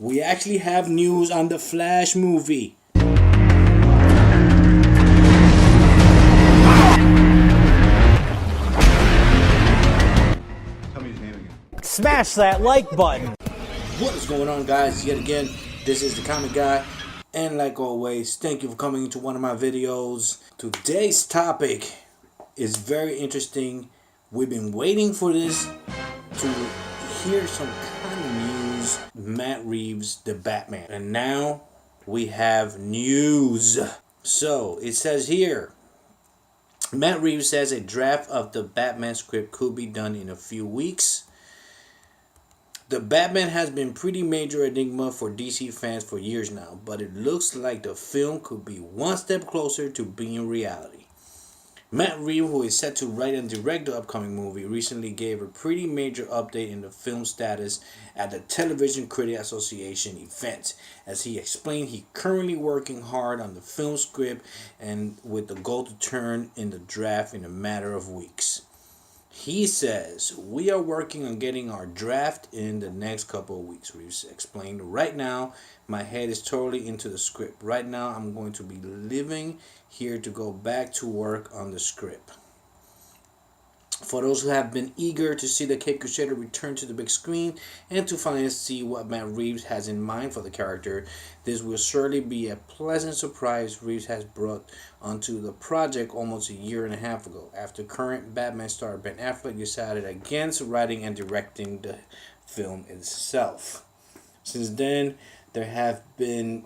we actually have news on the Flash movie. Tell me his name again. Smash that like button. What is going on, guys? Yet again, this is the Comic Guy, and like always, thank you for coming into one of my videos. Today's topic is very interesting. We've been waiting for this to hear some kind of news. Matt Reeves, the Batman, and now we have news. So it says here, Matt Reeves says a draft of the Batman script could be done in a few weeks. The Batman has been pretty major enigma for DC fans for years now, but it looks like the film could be one step closer to being reality. Matt Reeves, who is set to write and direct the upcoming movie, recently gave a pretty major update in the film's status at the Television Critics Association event. As he explained, he's currently working hard on the film script and with the goal to turn in the draft in a matter of weeks. He says, "We are working on getting our draft in the next couple of weeks," Reeves explained. "Right now, my head is totally into the script. Right now, I'm going to be living here to go back to work on the script." For those who have been eager to see the Cape Crusader return to the big screen and to finally see what Matt Reeves has in mind for the character, this will surely be a pleasant surprise. Reeves has brought onto the project almost a year and a half ago, after current Batman star Ben Affleck decided against writing and directing the film itself. Since then, there have been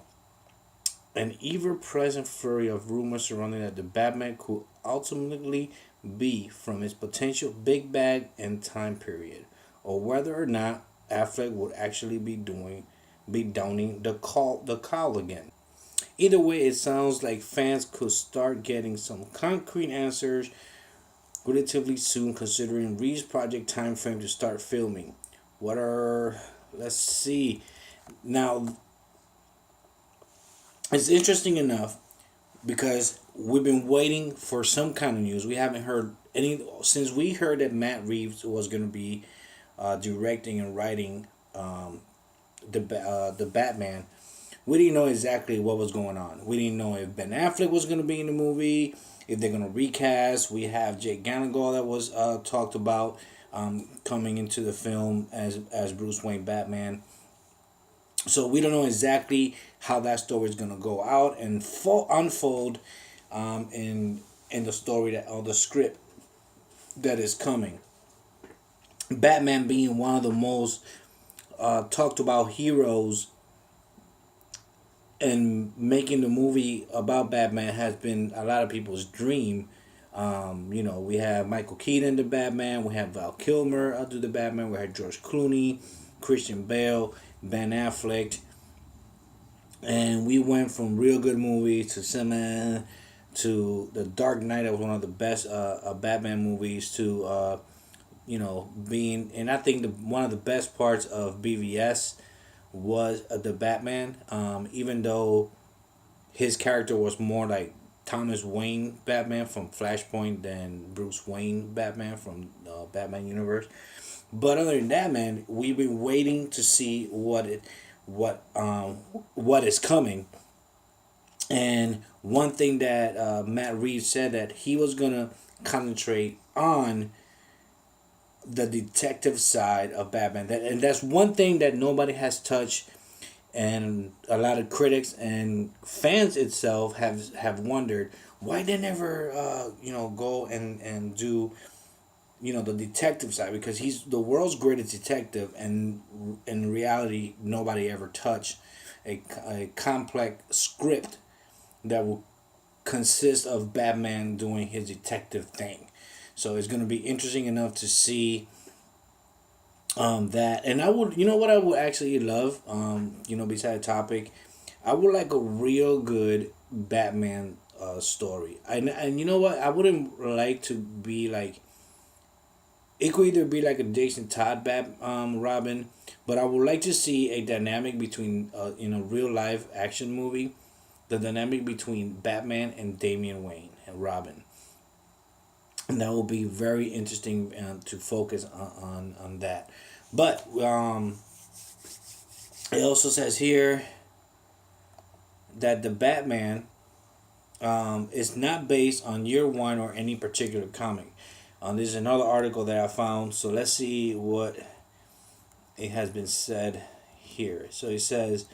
an ever-present flurry of rumors surrounding that the Batman could ultimately be from his potential big bag and time period, or whether or not Affleck would actually be donning the call again. Either way, it sounds like fans could start getting some concrete answers relatively soon, considering Reeves' project time frame to start filming. Let's see. Now, it's interesting enough because we've been waiting for some kind of news. We haven't heard any since we heard that Matt Reeves was going to be directing and writing the Batman. We didn't know exactly what was going on. We didn't know if Ben Affleck was going to be in the movie, if they're going to recast. We have Jake Gyllenhaal that was talked about coming into the film as Bruce Wayne Batman. So we don't know exactly how that story is gonna go out and unfold in the story or the script that is coming. Batman being one of the most talked about heroes, and making the movie about Batman has been a lot of people's dream. We have Michael Keaton the Batman, we have Val Kilmer do the Batman, we have George Clooney, Christian Bale, Ben Affleck, and we went from real good movies to to The Dark Knight, that was one of the best Batman movies, to being, and I think one of the best parts of BVS was the Batman, even though his character was more like Thomas Wayne Batman from Flashpoint than Bruce Wayne Batman from Batman universe. But other than that, man, we've been waiting to see what is coming. And one thing that Matt Reeves said, that he was gonna concentrate on the detective side of Batman. And that's one thing that nobody has touched, and a lot of critics and fans itself have wondered why they never go and do the detective side, because he's the world's greatest detective, and in reality nobody ever touched a complex script that will consist of Batman doing his detective thing. So it's going to be interesting enough to see that. And I would, what I would actually love, beside the topic, I would like a real good Batman story. And you know what, I wouldn't like to be like, it could either be like a Jason Todd Robin, but I would like to see a dynamic between in a real life action movie, the dynamic between Batman and Damian Wayne and Robin, and that will be very interesting to focus on that. But It also says here that the Batman is not based on year one or any particular comic. This is another article that I found. So let's see what it has been said here. So it says,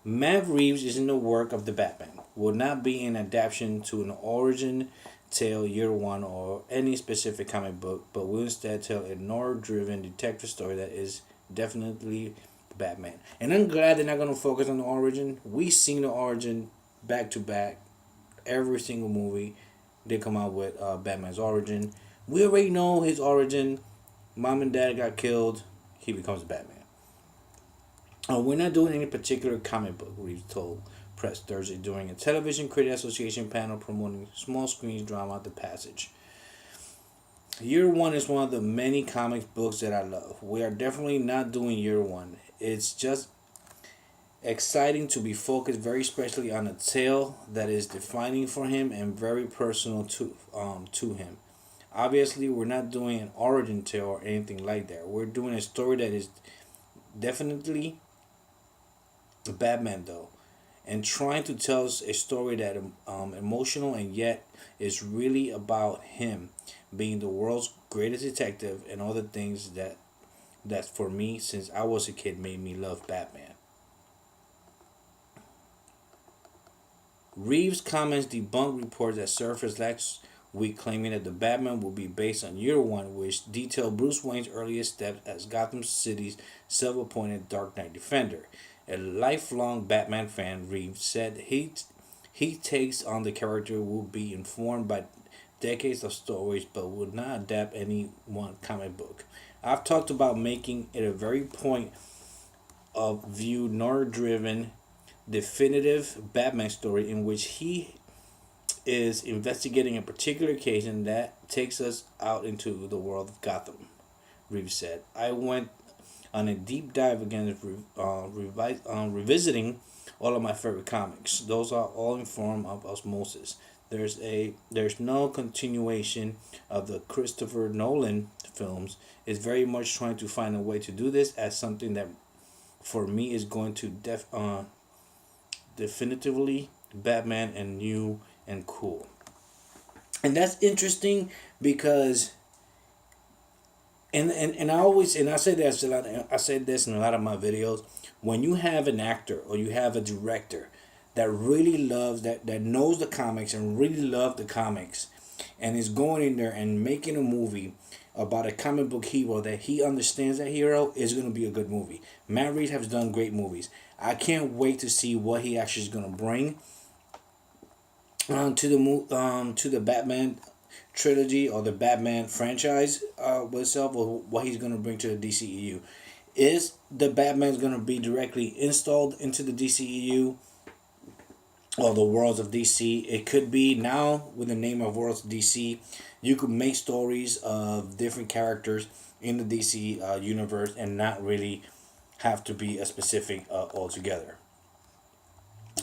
Matt Reeves is in the work of the Batman. Will not be an adaptation to an origin tale year one or any specific comic book, but will instead tell a noir-driven detective story that is definitely Batman. And I'm glad they're not going to focus on the origin. We've seen the origin back to back. Every single movie they come out with Batman's origin. We already know his origin. Mom and dad got killed. He becomes Batman. We're not doing any particular comic book, Reeves told Press Thursday during a Television Critics Association panel promoting small screens drama The Passage. Year one is one of the many comic books that I love. We are definitely not doing year one. It's just exciting to be focused very especially on a tale that is defining for him and very personal to him. Obviously, we're not doing an origin tale or anything like that. We're doing a story that is definitely Batman though, and trying to tell us a story that emotional and yet is really about him being the world's greatest detective and all the things that for me since I was a kid made me love Batman. Reeves' comments debunk reports that surfaced last week claiming that the Batman will be based on year one, which detailed Bruce Wayne's earliest steps as Gotham City's self-appointed Dark Knight Defender. A lifelong Batman fan, Reeves said he takes on the character will be informed by decades of stories but will not adapt any one comic book. I've talked about making it a very point of view noir-driven definitive Batman story in which he is investigating a particular case and that takes us out into the world of Gotham, Reeves said. I went on a deep dive against revisiting all of my favorite comics. Those are all in form of osmosis. There's no continuation of the Christopher Nolan films. It's very much trying to find a way to do this as something that for me is going to definitively Batman and new and cool. And that's interesting because and I always and I say this a lot. I say this in a lot of my videos. When you have an actor or you have a director that really loves that knows the comics and really love the comics, and is going in there and making a movie about a comic book hero that he understands that hero is going to be a good movie. Matt Reeves has done great movies. I can't wait to see what he actually is going to bring to the Batman trilogy or the Batman franchise itself, or what he's going to bring to the DCEU. Is the Batman's going to be directly installed into the DCEU or the worlds of DC? It could be now with the name of Worlds of DC. You could make stories of different characters in the DC universe and not really have to be a specific altogether.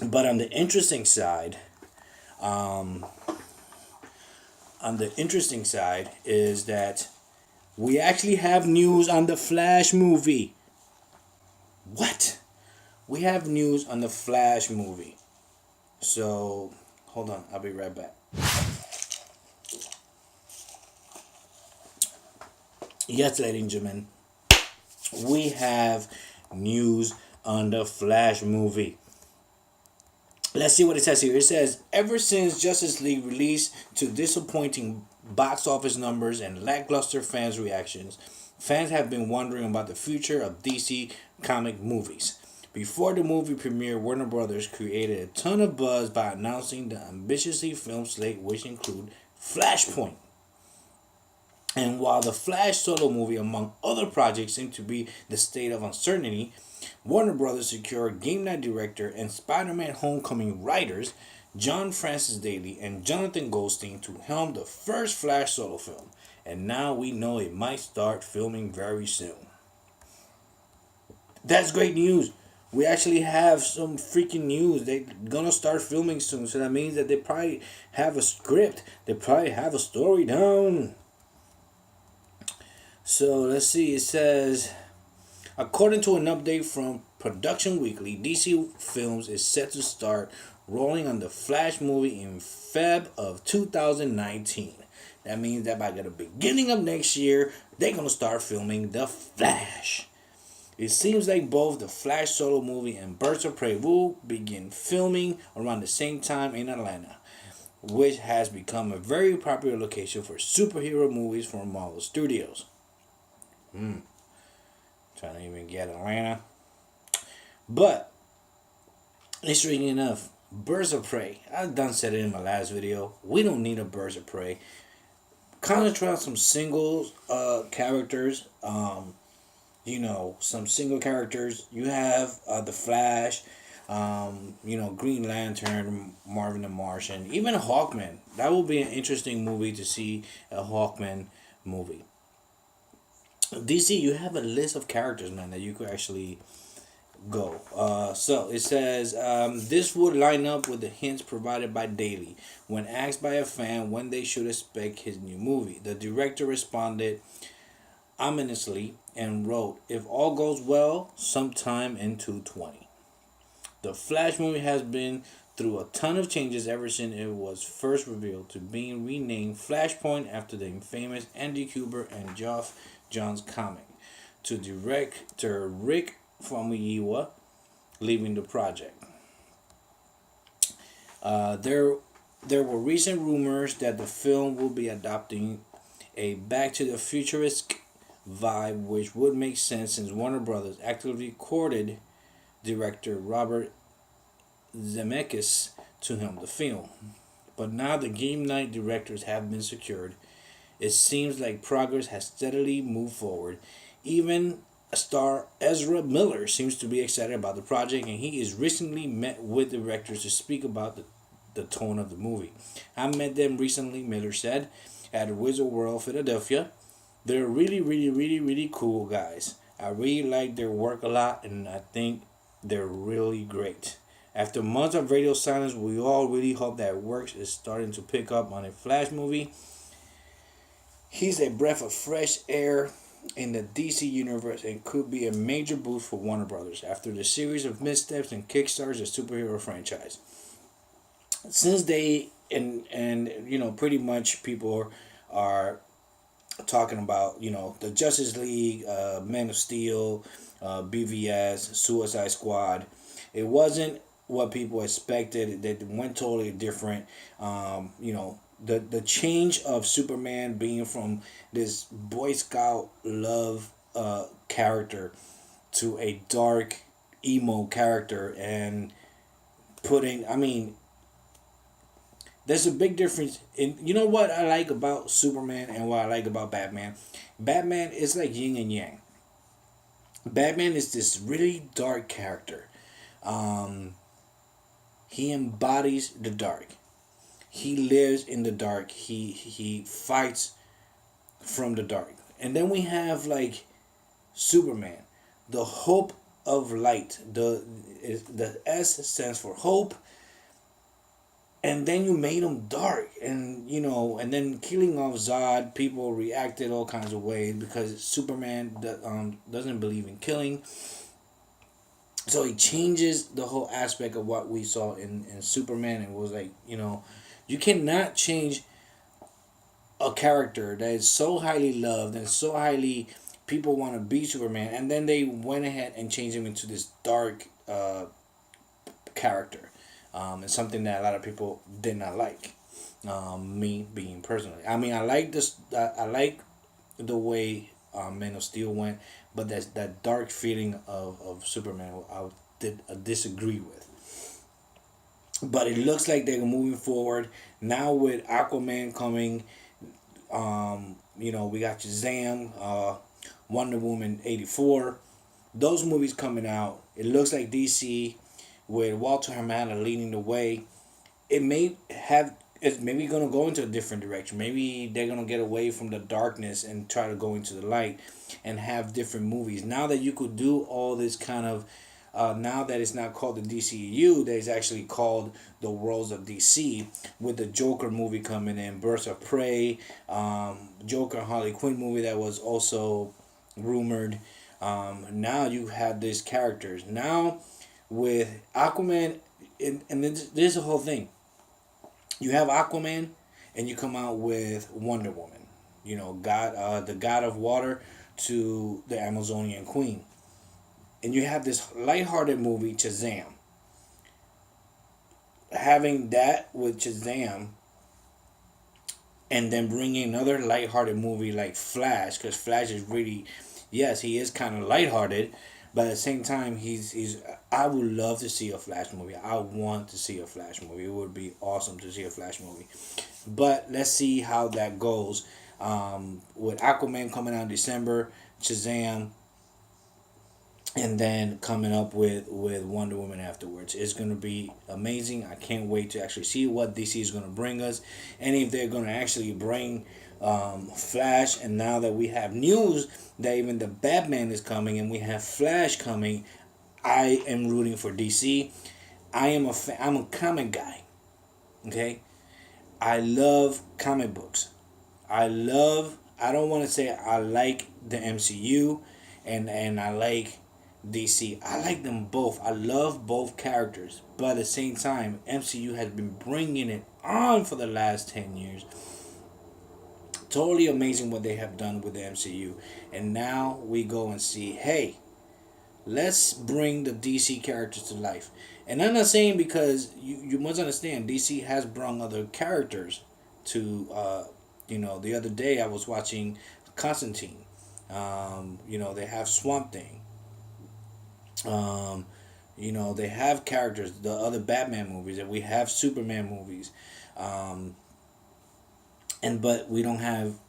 But on the interesting side, is that we actually have news on the Flash movie. What? We have news on the Flash movie. So, hold on. I'll be right back. Yes, ladies and gentlemen, we have news on the Flash movie. Let's see what it says here. It says, ever since Justice League released to disappointing box office numbers and lackluster fans' reactions, fans have been wondering about the future of DC comic movies. Before the movie premiere, Warner Brothers created a ton of buzz by announcing the ambitiously filmed slate, which include Flashpoint. And while the Flash solo movie, among other projects, seemed to be the state of uncertainty, Warner Brothers secured game night director and Spider-Man Homecoming writers John Francis Daly and Jonathan Goldstein to helm the first Flash solo film. And now we know it might start filming very soon. That's great news. We actually have some freaking news. They're gonna start filming soon, so that means that they probably have a script. They probably have a story down. So let's see. It says, according to an update from Production Weekly, DC Films is set to start rolling on the Flash movie in Feb of 2019. That means that by the beginning of next year, they're gonna start filming the Flash. It seems like both the Flash solo movie and Birds of Prey will begin filming around the same time in Atlanta, which has become a very popular location for superhero movies from Marvel Studios. Trying to even get Atlanta. But, interesting enough, Birds of Prey. I done said it in my last video. We don't need a Birds of Prey. Concentrate on some single characters. Some single characters. You have the Flash, Green Lantern, Marvin the Martian, even Hawkman. That will be an interesting movie to see, a Hawkman movie. DC, you have a list of characters, man, that you could actually go. So it says this would line up with the hints provided by Daily when asked by a fan when they should expect his new movie. The director responded ominously and wrote, "If all goes well, sometime in 2020." The Flash movie has been through a ton of changes ever since it was first revealed, to being renamed Flashpoint after the infamous Andy Kubert and Geoff Johns comic, to director Rick Famuyiwa leaving the project. There were recent rumors that the film will be adopting a Back to the Futuristic vibe, which would make sense since Warner Brothers actively courted director Robert Zemeckis to helm the film. But now the game night directors have been secured, it seems like progress has steadily moved forward. Even star Ezra Miller seems to be excited about the project, and he is recently met with directors to speak about the tone of the movie. "I met them recently," Miller said, "at Wizard World, Philadelphia. They're really, really, really, really cool guys. I really like their work a lot, and I think they're really great. After months of radio silence, we all really hope that work is starting to pick up on a Flash movie. He's a breath of fresh air in the DC universe and could be a major boost for Warner Brothers after the series of missteps and kickstarts the superhero franchise. Since they pretty much people are talking about the Justice League, Man of Steel, BVS, Suicide Squad. It wasn't what people expected. They went totally different. The change of Superman being from this Boy Scout love character to a dark emo character, and there's a big difference in, what I like about Superman and what I like about Batman. Batman is like yin and yang. Batman is this really dark character. He embodies the dark. He lives in the dark. He fights from the dark. And then we have like Superman, the hope of light. The S stands for hope. And then you made him dark, and then killing off Zod, people reacted all kinds of ways because Superman doesn't believe in killing. So he changes the whole aspect of what we saw in Superman. It was like, you cannot change a character that is so highly loved and so highly people want to be Superman, and then they went ahead and changed him into this dark character. It's something that a lot of people did not like. Me being personally, I like this. I like the way Man of Steel went, but that dark feeling of Superman, I disagree with. But it looks like they're moving forward now with Aquaman coming. We got Shazam, Wonder Woman 84. Those movies coming out. It looks like DC with Walter Hamada leading the way. It's maybe going to go into a different direction. Maybe they're going to get away from the darkness and try to go into the light and have different movies. Now that you could do all this kind of now that it's not called the DCU, that it's actually called the Worlds of DC, with the Joker movie coming in, Birds of Prey, Joker and Harley Quinn movie that was also rumored. Now you have these characters. Now with Aquaman, and this is the whole thing. You have Aquaman, and you come out with Wonder Woman. You know, the god of water to the Amazonian queen, and you have this lighthearted movie Shazam. Having that with Shazam, and then bringing another lighthearted movie like Flash, because Flash is really, yes, he is kind of lighthearted, but at the same time, he's. I would love to see a Flash movie. I want to see a Flash movie. It would be awesome to see a Flash movie, but let's see how that goes. With Aquaman coming out in December, Shazam, and then coming up with Wonder Woman afterwards. It's going to be amazing. I can't wait to actually see what DC is going to bring us, and if they're going to actually bring Flash. And now that we have news that even the Batman is coming and we have Flash coming, I am rooting for DC. I'm a comic guy. Okay, I love comic books. I don't want to say I like the MCU and I like DC. I like them both. I love both characters. But at the same time, MCU has been bringing it on for the last 10 years. Totally amazing what they have done with the MCU. And now we go and see, hey, let's bring the DC characters to life. And I'm not saying, because you must understand, DC has brought other characters to the other day I was watching Constantine. They have Swamp Thing. They have characters, the other Batman movies, and we have Superman movies. But we don't have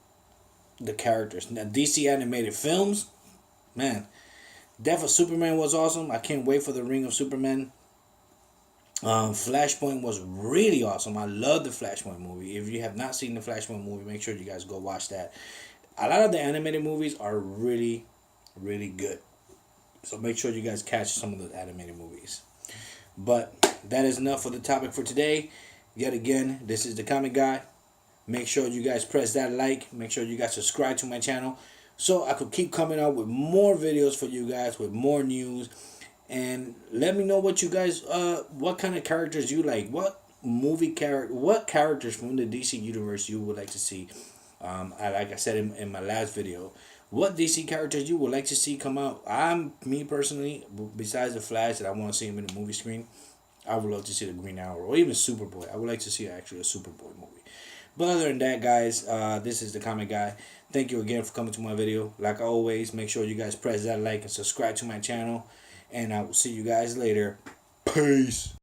the characters. Now, DC animated films, man, Death of Superman was awesome. I can't wait for the Ring of Superman. Flashpoint was really awesome. I love the Flashpoint movie. If you have not seen the Flashpoint movie, make sure you guys go watch that. A lot of the animated movies are really, really good. So make sure you guys catch some of the animated movies. But that is enough for the topic for today. Yet again, this is the Comic Guy. Make sure you guys press that like. Make sure you guys subscribe to my channel, so I could keep coming out with more videos for you guys, with more news. And let me know what you guys, what kind of characters you like. What characters from the DC universe you would like to see. Like I said in my last video, what DC characters you would like to see come out. Me personally, besides the Flash that I want to see him in the movie screen, I would love to see the Green Arrow or even Superboy. I would like to see actually a Superboy movie. But other than that, guys, this is the Comic Guy. Thank you again for coming to my video. Like always, make sure you guys press that like and subscribe to my channel. And I will see you guys later. Peace.